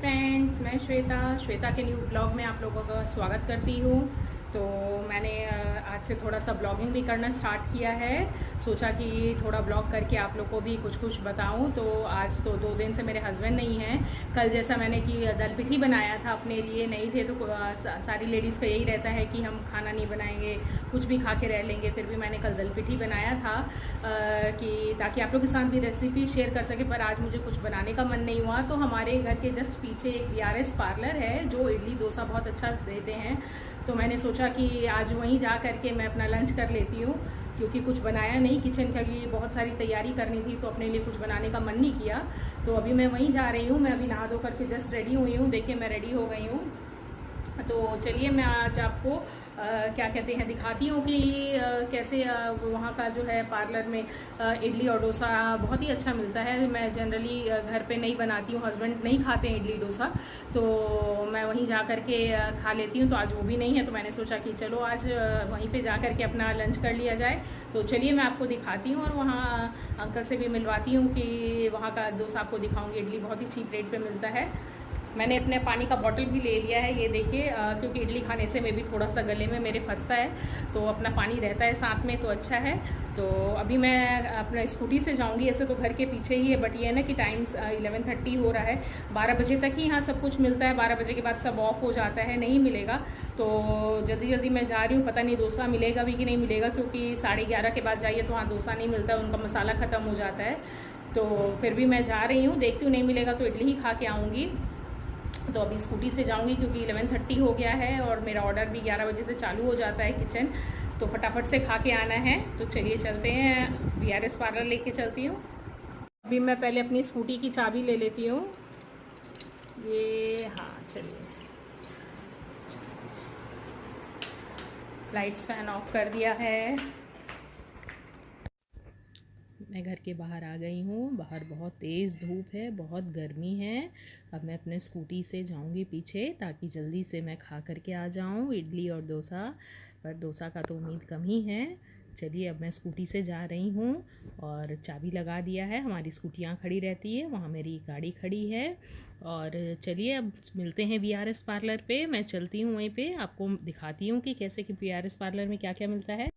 Friends, मैं श्वेता के new blog में आप लोगों का स्वागत करती हूँ। तो मैंने आज से थोड़ा सा ब्लॉगिंग भी करना स्टार्ट किया है। सोचा कि थोड़ा ब्लॉग करके आप लोग को भी कुछ कुछ बताऊँ। तो आज तो 2 दिन से मेरे हस्बैंड नहीं हैं। कल जैसा मैंने कि दाल पिठी बनाया था अपने लिए, नहीं थे तो सारी लेडीज़ का यही रहता है कि हम खाना नहीं बनाएंगे, कुछ भी खा के रह लेंगे। फिर भी मैंने कल दाल पिठी बनाया था कि ताकि आप लोग के साथ भी रेसिपी शेयर कर सके। पर आज मुझे कुछ बनाने का मन नहीं हुआ। तो हमारे घर के जस्ट पीछे एक BRS पार्लर है जो इडली डोसा बहुत अच्छा देते हैं। तो मैंने सोचा कि आज वहीं जा कर के मैं अपना लंच कर लेती हूँ, क्योंकि कुछ बनाया नहीं किचन का, कि बहुत सारी तैयारी करनी थी तो अपने लिए कुछ बनाने का मन नहीं किया। तो अभी मैं वहीं जा रही हूँ। मैं अभी नहा धो करके जस्ट रेडी हुई हूँ। देखिए मैं रेडी हो गई हूँ। तो चलिए मैं आज आपको क्या कहते हैं दिखाती हूँ कि कैसे वहाँ का जो है पार्लर में इडली और डोसा बहुत ही अच्छा मिलता है। मैं जनरली घर पे नहीं बनाती हूँ, हस्बैंड नहीं खाते हैं इडली डोसा, तो मैं वहीं जा कर के खा लेती हूँ। तो आज वो भी नहीं है तो मैंने सोचा कि चलो आज वहीं पे जा कर के अपना लंच कर लिया जाए। तो चलिए मैं आपको दिखाती हूँ और वहाँ अंकल से भी मिलवाती हूँ कि वहाँ का डोसा आपको दिखाऊँगी। इडली बहुत ही चीप रेट पर मिलता है। मैंने अपने पानी का बॉटल भी ले लिया है, ये देखिए, क्योंकि इडली खाने से मैं भी थोड़ा सा गले में मेरे फंसता है, तो अपना पानी रहता है साथ में तो अच्छा है। तो अभी मैं अपना स्कूटी से जाऊंगी। ऐसे तो घर के पीछे ही है, बट ये है ना कि टाइम 11:30 हो रहा है। 12 बजे तक ही यहाँ सब कुछ मिलता है। 12 बजे के बाद सब ऑफ हो जाता है, नहीं मिलेगा। तो जल्दी जल्दी मैं जा रही हूँ। पता नहीं डोसा मिलेगा भी कि नहीं मिलेगा, क्योंकि 11:30 के बाद जाइए तो वहाँ डोसा नहीं मिलता, उनका मसाला ख़त्म हो जाता है। तो फिर भी मैं जा रही हूँ, देखती हूँ, नहीं मिलेगा तो इडली ही खा के आऊँगी। तो अभी स्कूटी से जाऊंगी क्योंकि 11:30 हो गया है और मेरा ऑर्डर भी 11 बजे से चालू हो जाता है किचन, तो फटाफट से खा के आना है। तो चलिए चलते हैं, BRS पार्लर लेके चलती हूँ। अभी मैं पहले अपनी स्कूटी की चाबी ले लेती हूँ। ये हाँ, चलिए, लाइट्स फैन ऑफ कर दिया है। मैं घर के बाहर आ गई हूँ। बाहर बहुत तेज़ धूप है, बहुत गर्मी है। अब मैं अपने स्कूटी से जाऊँगी पीछे, ताकि जल्दी से मैं खा करके आ जाऊँ इडली और डोसा। पर डोसा का तो उम्मीद कम ही है। चलिए अब मैं स्कूटी से जा रही हूँ और चाबी लगा दिया है। हमारी स्कूटियाँ खड़ी रहती है, वहाँ मेरी गाड़ी खड़ी है। और चलिए अब मिलते हैं BRS पार्लर पे। मैं चलती हूँ वहीं पे, आपको दिखाती हूँ कि कैसे कि BRS पार्लर में क्या क्या मिलता है।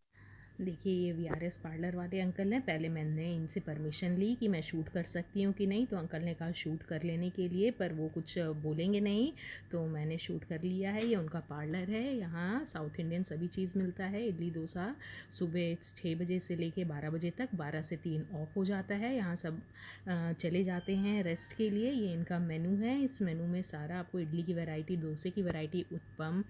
देखिए ये BRS पार्लर वाले अंकल हैं। पहले मैंने इनसे परमिशन ली कि मैं शूट कर सकती हूँ कि नहीं, तो अंकल ने कहा शूट कर लेने के लिए, पर वो कुछ बोलेंगे नहीं। तो मैंने शूट कर लिया है। ये उनका पार्लर है। यहाँ साउथ इंडियन सभी चीज़ मिलता है। इडली डोसा सुबह 6 बजे से लेके 12 बजे तक, 12 से 3 ऑफ हो जाता है। यहाँ सब चले जाते हैं रेस्ट के लिए। ये इनका मेनू है। इस मेनू में सारा आपको इडली की वैरायटी, डोसे की वैरायटी, उत्पम,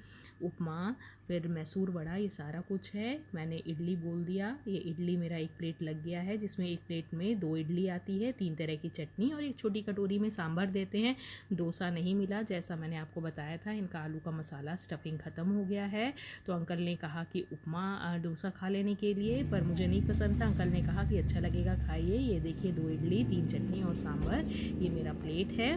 उपमा, फिर मैसूर वड़ा, ये सारा कुछ है। मैंने इडली बोल दिया। ये इडली मेरा एक प्लेट लग गया है, जिसमें एक प्लेट में 2 इडली आती है, 3 तरह की चटनी और एक छोटी कटोरी में सांभर देते हैं। डोसा नहीं मिला, जैसा मैंने आपको बताया था। इनका आलू का मसाला स्टफिंग ख़त्म हो गया है। तो अंकल ने कहा कि उपमा डोसा खा लेने के लिए, पर मुझे नहीं पसंद था। अंकल ने कहा कि अच्छा लगेगा, खाइए। ये देखिए 2 इडली, 3 चटनी और सांभर, ये मेरा प्लेट है।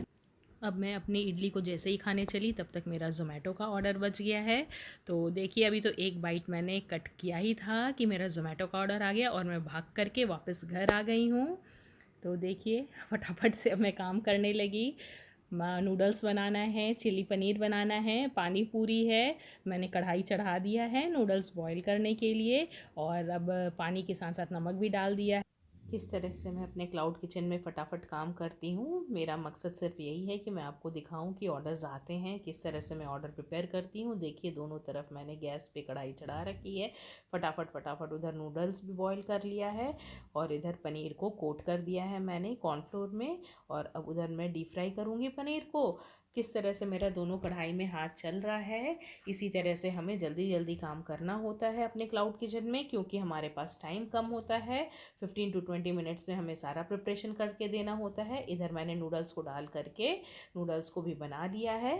अब मैं अपनी इडली को जैसे ही खाने चली, तब तक मेरा ज़ोमेटो का ऑर्डर बच गया है। तो देखिए अभी तो एक बाइट मैंने कट किया ही था कि मेरा ज़ोमेटो का ऑर्डर आ गया और मैं भाग करके वापस घर आ गई हूँ। तो देखिए फटाफट से अब मैं काम करने लगी। नूडल्स बनाना है, चिली पनीर बनाना है, पानी पूरी है। मैंने कढ़ाई चढ़ा दिया है नूडल्स बॉईल करने के लिए, और अब पानी के साथ साथ नमक भी डाल दिया है। किस तरह से मैं अपने क्लाउड किचन में फटाफट काम करती हूँ, मेरा मकसद सिर्फ यही है कि मैं आपको दिखाऊं कि ऑर्डर्स आते हैं, किस तरह से मैं ऑर्डर प्रिपेयर करती हूँ। देखिए दोनों तरफ मैंने गैस पे कढ़ाई चढ़ा रखी है। फटाफट फटाफट उधर नूडल्स भी बॉईल कर लिया है और इधर पनीर को कोट कर दिया है मैंने कॉर्नफ्लोर में, और अब उधर मैं डीप फ्राई करूँगी पनीर को। किस तरह से मेरा दोनों कढ़ाई में हाथ चल रहा है। इसी तरह से हमें जल्दी जल्दी काम करना होता है अपने क्लाउड किचन में, क्योंकि हमारे पास टाइम कम होता है। 15 to 20 मिनट्स में हमें सारा प्रिपरेशन करके देना होता है। इधर मैंने नूडल्स को डाल करके नूडल्स को भी बना दिया है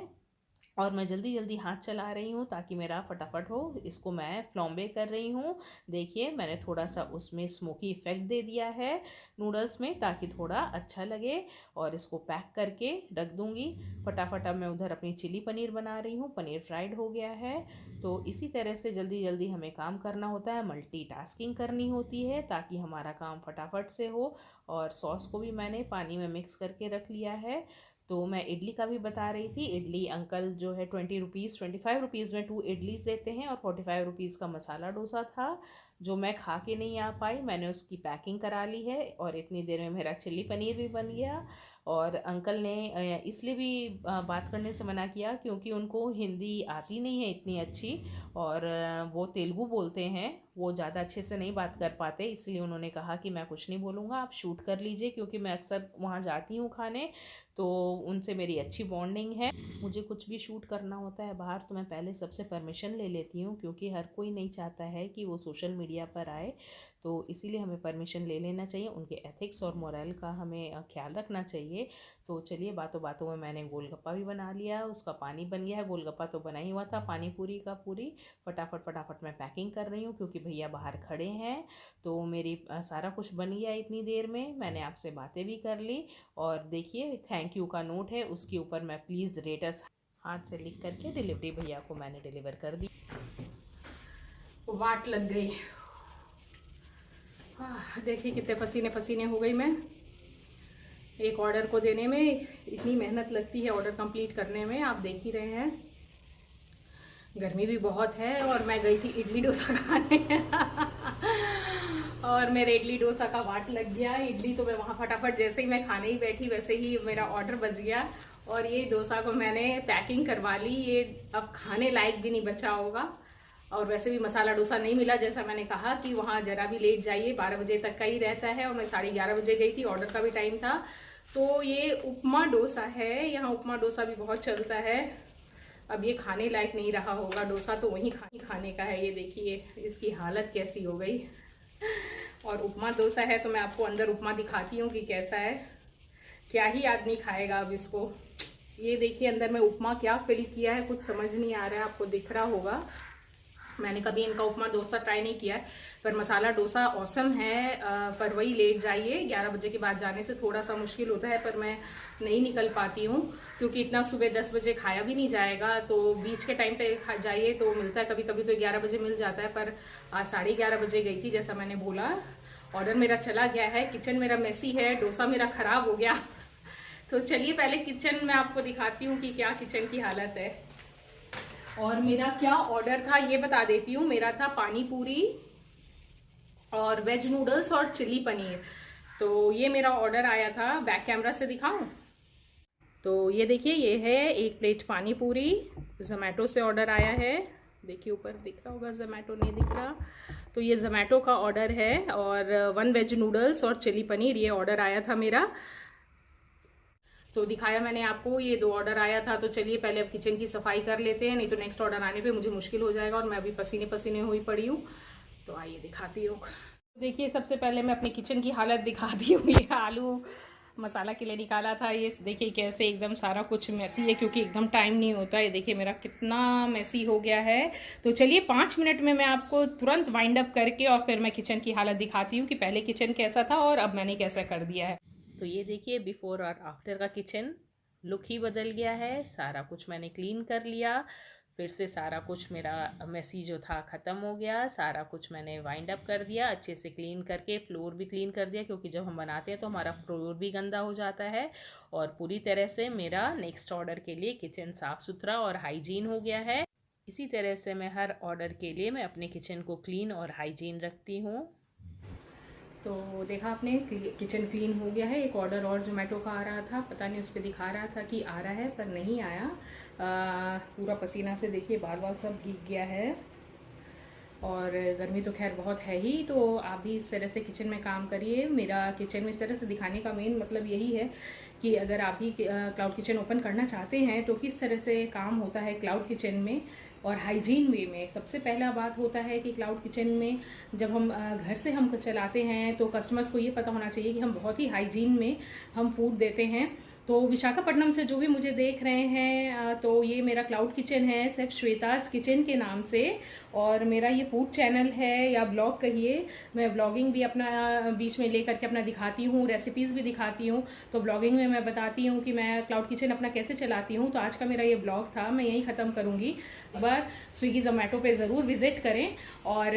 और मैं जल्दी जल्दी हाथ चला रही हूँ ताकि मेरा फटाफट हो। इसको मैं फ्लॉम्बे कर रही हूँ। देखिए मैंने थोड़ा सा उसमें स्मोकी इफ़ेक्ट दे दिया है नूडल्स में, ताकि थोड़ा अच्छा लगे, और इसको पैक करके रख दूँगी। फटाफट अब मैं उधर अपनी चिली पनीर बना रही हूँ। पनीर फ्राइड हो गया है। तो इसी तरह से जल्दी जल्दी हमें काम करना होता है, मल्टीटास्किंग करनी होती है ताकि हमारा काम फटाफट से हो। और सॉस को भी मैंने पानी में मिक्स करके रख लिया है। तो मैं इडली का भी बता रही थी। इडली अंकल जो है 25 रुपीज़ में 2 इडलीस देते हैं, और 45 रुपीज़ का मसाला डोसा था जो मैं खा के नहीं आ पाई। मैंने उसकी पैकिंग करा ली है और इतनी देर में मेरा चिल्ली पनीर भी बन गया। और अंकल ने इसलिए भी बात करने से मना किया क्योंकि उनको हिंदी आती नहीं है इतनी अच्छी, और वो तेलुगु बोलते हैं, वो ज़्यादा अच्छे से नहीं बात कर पाते, इसलिए उन्होंने कहा कि मैं कुछ नहीं बोलूँगा, आप शूट कर लीजिए, क्योंकि मैं अक्सर वहाँ जाती हूँ खाने, तो उनसे मेरी अच्छी बॉन्डिंग है। मुझे कुछ भी शूट करना होता है बाहर तो मैं पहले सबसे परमिशन ले लेती हूँ, क्योंकि हर कोई नहीं चाहता है कि वो सोशल मीडिया पर आए, तो इसीलिए हमें परमिशन ले लेना चाहिए। उनके एथिक्स और मोरल का हमें ख्याल रखना चाहिए। तो चलिए, बातों बातों में मैंने गोलगप्पा भी बना लिया, उसका पानी बन गया है। गोलगप्पा तो बना ही हुआ था, पानी पूरी का पूरी फटाफट फटाफट मैं पैकिंग कर रही हूँ क्योंकि भैया बाहर खड़े हैं। तो मेरी सारा कुछ बन गया इतनी देर में, मैंने आपसे बातें भी कर ली। और देखिए, थैंक यू का नोट है, उसके ऊपर मैं प्लीज़ रेटस हाथ से लिख करके डिलीवरी भैया को मैंने डिलीवर कर दी। वाट लग गई। देखिए कितने पसीने पसीने हो गई मैं। एक ऑर्डर को देने में इतनी मेहनत लगती है, ऑर्डर कंप्लीट करने में, आप देख ही रहे हैं। गर्मी भी बहुत है और मैं गई थी इडली डोसा खाने और मेरे इडली डोसा का वाट लग गया। इडली तो मैं वहाँ फटाफट जैसे ही मैं खाने ही बैठी वैसे ही मेरा ऑर्डर बच गया, और ये डोसा को मैंने पैकिंग करवा ली। ये अब खाने लायक भी नहीं बचा होगा, और वैसे भी मसाला डोसा नहीं मिला। जैसा मैंने कहा कि वहाँ ज़रा भी लेट जाइए, 12 बजे तक का ही रहता है, और मैं 11:30 बजे गई थी, ऑर्डर का भी टाइम था। तो ये उपमा डोसा है, यहाँ उपमा डोसा भी बहुत चलता है। अब ये खाने लायक नहीं रहा होगा, डोसा तो वहीं खाने का है। ये देखिए इसकी हालत कैसी हो गई। और उपमा डोसा है तो मैं आपको अंदर उपमा दिखाती हूँ कि कैसा है। क्या ही आदमी खाएगा अब इसको। ये देखिए अंदर में उपमा क्या फिल किया है, कुछ समझ नहीं आ रहा है, आपको दिख रहा होगा। मैंने कभी इनका उपमा डोसा ट्राई नहीं किया है, पर मसाला डोसा औसम है। पर वही लेट जाइए, 11 बजे के बाद जाने से थोड़ा सा मुश्किल होता है, पर मैं नहीं निकल पाती हूँ क्योंकि इतना सुबह 10 बजे खाया भी नहीं जाएगा। तो बीच के टाइम पे जाइए तो मिलता है, कभी कभी तो 11 बजे मिल जाता है, पर आज 11:30 बजे गई थी जैसा मैंने बोला। ऑर्डर मेरा चला गया है, किचन मेरा मेसी है, डोसा मेरा ख़राब हो गया। तो चलिए पहले किचन में आपको दिखाती हूँ कि क्या किचन की हालत है। और मेरा क्या ऑर्डर था ये बता देती हूँ। मेरा था पानी पूरी और वेज नूडल्स और चिली पनीर। तो ये मेरा ऑर्डर आया था। बैक कैमरा से दिखाऊं तो ये देखिए, ये है 1 प्लेट पानी पूरी, जोमेटो से ऑर्डर आया है। देखिए ऊपर दिख रहा होगा, जोमेटो नहीं दिख रहा तो ये जोमेटो का ऑर्डर है। और 1 वेज नूडल्स और चिली पनीर ये ऑर्डर आया था मेरा। तो दिखाया मैंने आपको, ये 2 ऑर्डर आया था। तो चलिए पहले अब किचन की सफाई कर लेते हैं, नहीं तो नेक्स्ट ऑर्डर आने पे मुझे मुश्किल हो जाएगा, और मैं अभी पसीने पसीने हुई पड़ी हूँ। तो आइए दिखाती हूँ। देखिए सबसे पहले मैं अपनी किचन की हालत दिखाती हूँ। ये आलू मसाला के लिए निकाला था, ये देखिए कैसे एकदम सारा कुछ मैसी है, क्योंकि एकदम टाइम नहीं होता। ये देखिए मेरा कितना मैसी हो गया है। तो चलिए 5 मिनट में मैं आपको तुरंत वाइंड अप करके और फिर मैं किचन की हालत दिखाती हूँ कि पहले किचन कैसा था और अब मैंने कैसा कर दिया है। तो ये देखिए बिफोर और आफ्टर का किचन लुक ही बदल गया है। सारा कुछ मैंने क्लीन कर लिया, फिर से सारा कुछ मेरा मेसी जो था ख़त्म हो गया। सारा कुछ मैंने वाइंड अप कर दिया, अच्छे से क्लीन करके फ्लोर भी क्लीन कर दिया, क्योंकि जब हम बनाते हैं तो हमारा फ्लोर भी गंदा हो जाता है। और पूरी तरह से मेरा नेक्स्ट ऑर्डर के लिए किचन साफ़ सुथरा और हाइजीन हो गया है। इसी तरह से मैं हर ऑर्डर के लिए मैं अपने किचन को क्लीन और हाइजीन रखती हूँ। तो देखा आपने, किचन क्लीन हो गया है। एक ऑर्डर और जोमेटो का आ रहा था, पता नहीं उस पर दिखा रहा था कि आ रहा है पर नहीं आया। पूरा पसीना से देखिए बाल बाल सब भीग गया है, और गर्मी तो खैर बहुत है ही। तो आप भी इस तरह से किचन में काम करिए। मेरा किचन में इस तरह से दिखाने का मेन मतलब यही है कि अगर आप भी क्लाउड किचन ओपन करना चाहते हैं तो किस तरह से काम होता है क्लाउड किचन में और हाइजीन वे में। सबसे पहला बात होता है कि क्लाउड किचन में जब हम घर से हम चलाते हैं तो कस्टमर्स को ये पता होना चाहिए कि हम बहुत ही हाइजीन में हम फूड देते हैं। तो विशाखापट्टनम से जो भी मुझे देख रहे हैं, तो ये मेरा क्लाउड किचन है, सिर्फ श्वेतास किचन के नाम से। और मेरा ये फूड चैनल है या ब्लॉग कहिए। मैं ब्लॉगिंग भी अपना बीच में ले करके अपना दिखाती हूँ, रेसिपीज़ भी दिखाती हूँ। तो ब्लॉगिंग में मैं बताती हूँ कि मैं क्लाउड किचन अपना कैसे चलाती हूँ। तो आज का मेरा ये ब्लॉग था, मैं यहीं ख़त्म करूँगी। एक बार स्विगी जोमेटो पे ज़रूर विज़िट करें और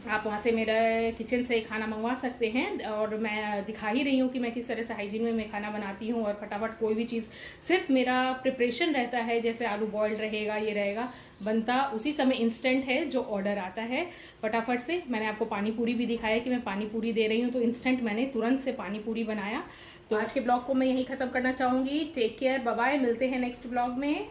आप वहाँ से मेरे किचन से खाना मंगवा सकते हैं। और मैं दिखा ही रही हूँ कि मैं किस तरह से हाइजीन में मैं खाना बनाती हूँ, और फटाफट कोई भी चीज़, सिर्फ मेरा प्रिपरेशन रहता है, जैसे आलू बॉइल्ड रहेगा, ये रहेगा, बनता उसी समय इंस्टेंट है, जो ऑर्डर आता है फटाफट से। मैंने आपको पानी पूरी भी दिखाया कि मैं पानी पूरी दे रही हूँ, तो इंस्टेंट मैंने तुरंत से पानी पूरी बनाया। तो आज के ब्लॉग को मैं यहीं ख़त्म करना चाहूँगी। टेक केयर, बाय बाय, मिलते हैं नेक्स्ट ब्लॉग में।